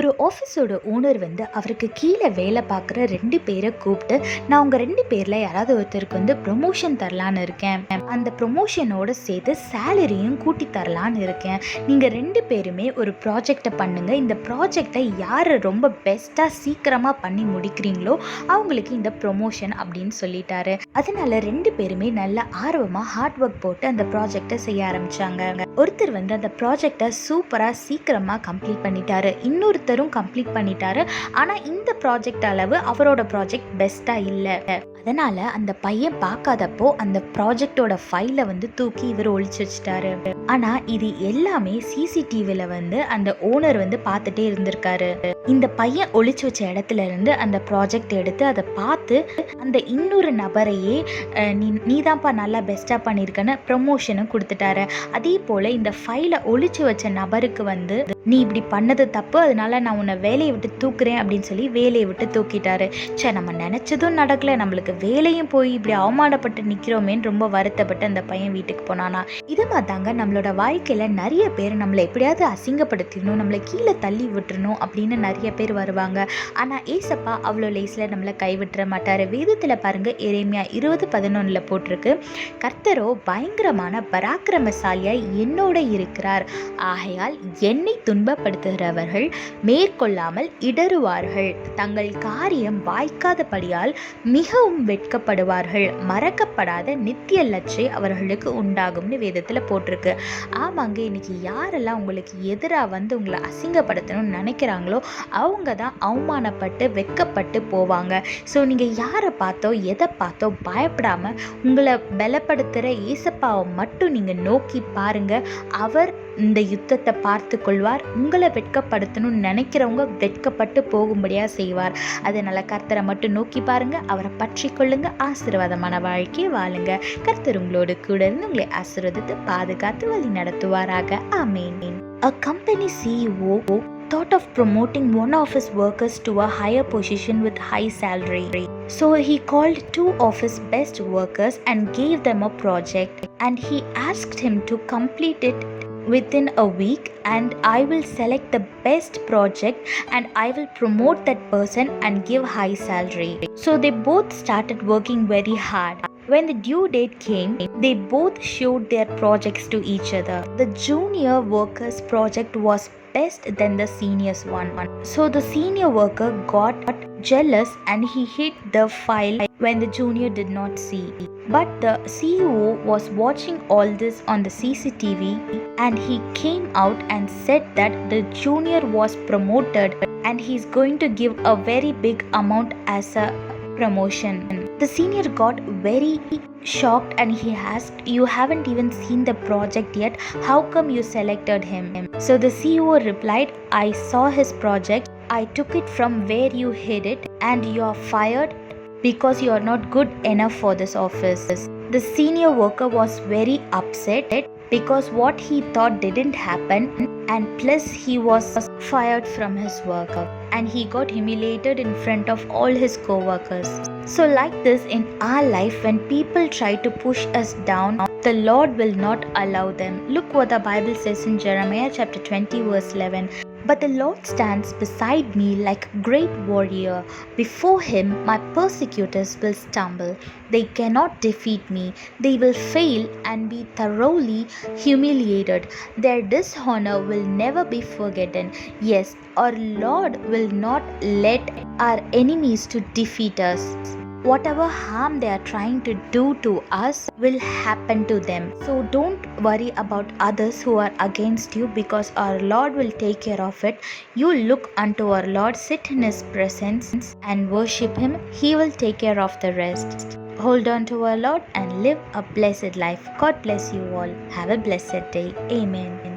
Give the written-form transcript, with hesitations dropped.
ஒரு ஆஃபீஸோட ஓனர் வந்து அவருக்கு கீழே வேலை பார்க்குற 2 பேரை கூப்பிட்டு, நான் உங்கள் 2 பேரில் யாராவது ஒருத்தருக்கு வந்து ப்ரொமோஷன் தரலான்னு இருக்கேன், அந்த ப்ரொமோஷனோட சேர்த்து சேலரியும் கூட்டி தரலான்னு இருக்கேன், நீங்கள் 2 பேருமே ஒரு ப்ராஜெக்டை பண்ணுங்கள், இந்த ப்ராஜெக்டை யார் ரொம்ப பெஸ்ட்டாக சீக்கிரமாக பண்ணி முடிக்கிறீங்களோ அவங்களுக்கு இந்த ப்ரொமோஷன் அப்படின்னு சொல்லிட்டாரு. அதனால 2 பேருமே நல்ல ஆர்வமாக ஹார்ட் ஒர்க் போட்டு அந்த ப்ராஜெக்டை செய்ய ஆரம்பித்தாங்க. ஒருத்தர் வந்து அந்த ப்ராஜெக்டை சூப்பராக சீக்கிரமாக கம்ப்ளீட் பண்ணிட்டாரு, இன்னொருத்தரும் கம்ப்ளீட் பண்ணிட்டாரு. ஆனால் இந்த ப்ராஜெக்ட் அளவு அவரோட ப்ராஜெக்ட் பெஸ்ட்டாக இல்லை. அதனால் அந்த பையன் பார்க்காதப்போ அந்த ப்ராஜெக்டோட ஃபைலை வந்து தூக்கி இவர் ஒழிச்சு வச்சுட்டாரு. ஆனால் இது எல்லாமே சிசிடிவியில் வந்து அந்த ஓனர் வந்து பார்த்துட்டே இருந்திருக்காரு. இந்த பையன் ஒழிச்சு வச்ச இடத்துல இருந்து அந்த ப்ராஜெக்ட் எடுத்து அதை பார்த்து அந்த இன்னொரு நபரையே நீதான்ப்பா நல்லா பெஸ்ட்டாக பண்ணியிருக்கன்னு ப்ரொமோஷனும் கொடுத்துட்டாரு. அதே போல் இந்த ஃபைலை ஒழிச்சு வச்ச நபருக்கு வந்து நீ இப்படி பண்ணது தப்பு, அதனால நான் உன்னை வேலையை விட்டு தூக்குறேன் அப்படின்னு சொல்லி வேலையை விட்டு தூக்கிட்டாரு. நம்ம நினச்சதும் நடக்கலை, நம்மளுக்கு வேலையும் போய் இப்படி அவமானப்பட்டு நிற்கிறோமேன்னு ரொம்ப வருத்தப்பட்டு அந்த பையன் வீட்டுக்கு போனானா. இது மாதிரி தாங்க நம்மளோட வாழ்க்கையில் நிறைய பேர் நம்மளை எப்படியாவது அசிங்கப்படுத்திடணும், நம்மளை கீழே தள்ளி விட்டுறணும் அப்படின்னு நிறைய பேர் வருவாங்க. ஆனால் ஏசப்பா அவ்வளோ லேஸில் நம்மளை கைவிட்டுற மாட்டார். வேதத்தில் பாருங்கள், எரேமியா 20:11 போட்டிருக்கு, கர்த்தரோ பயங்கரமான பராக்கிரமசாலியாய் என்னோட இருக்கிறார், ஆகையால் என்னை துன்பப்படுத்துகிறவர்கள் மேற்கொள்ளாமல் இடறுவார்கள், தங்கள் காரியம் வாய்க்காதபடியால் மிகவும் வெட்கப்படுவார்கள், மறக்கப்படாத நித்திய லட்சை அவர்களுக்கு உண்டாகும்னு வேதத்தில் போட்டிருக்கு. ஆமாங்க, இன்னைக்கு யாரெல்லாம் உங்களுக்கு எதிராக வந்து உங்களை அசிங்கப்படுத்தணும்னு நினைக்கிறாங்களோ அவங்க தான் அவமானப்பட்டு வெட்கப்பட்டு போவாங்க. ஸோ நீங்கள் யாரை பார்த்தோ எதை பார்த்தோ பயப்படாமல் உங்களை பலப்படுத்துகிற ஏசப்பாவை மட்டும் நீங்கள் நோக்கி பாருங்கள். அவர் இந்த யுத்தத்தை பார்த்து கொள்வார். உங்களை வெட்கப்படுத்தணும்னு நினைக்கிறவங்க வெட்கப்பட்டு போகும்படியாக செய்வார். அதனால் கர்த்தரை மட்டும் நோக்கி பாருங்க, அவரை பற்றி கொள்ளுங்க, ஆசீர்வாதமான வாழ்க்கையை வாழுங்க. கர்த்தர் உங்களோடு கூட இருந்து உங்களை ஆசீர்வதித்து பாதுகாத்து வழி நடத்துவாராக. ஆமென். A company CEO thought of promoting one of his workers to a higher position with high salary. So he called 2 of his best workers and gave them a project, and he asked him to complete it within a week, and I will select the best project and I will promote that person and give high salary. So they both started working very hard. When the due date came, they both showed their projects to each other. The junior worker's project was best than the senior's one. So the senior worker got jealous and he hid the file when the junior did not see. But the CEO was watching all this on the CCTV, and he came out and said that the junior was promoted and he's going to give a very big amount as a promotion. The senior got very shocked and he asked, "You haven't even seen the project yet. How come you selected him?" So the CEO replied, "I saw his project. I took it from where you hid it, and you are fired because you are not good enough for this office." The senior worker was very upset because what he thought didn't happen, and plus he was fired from his work, and he got humiliated in front of all his co-workers. So like this in our life, when people try to push us down, the Lord will not allow them. Look what the Bible says in Jeremiah chapter 20 verse 11. But the Lord stands beside me like a great warrior. Before him my persecutors will stumble. They cannot defeat me. They will fail and be thoroughly humiliated. Their dishonor will never be forgotten. Yes, our Lord will not let our enemies to defeat us. Whatever harm they are trying to do to us will happen to them. So don't worry about others who are against you, because our Lord will take care of it. You look unto our Lord, sit in his presence and worship him. He will take care of the rest. Hold on to our Lord and live a blessed life. God bless you all. Have a blessed day. Amen.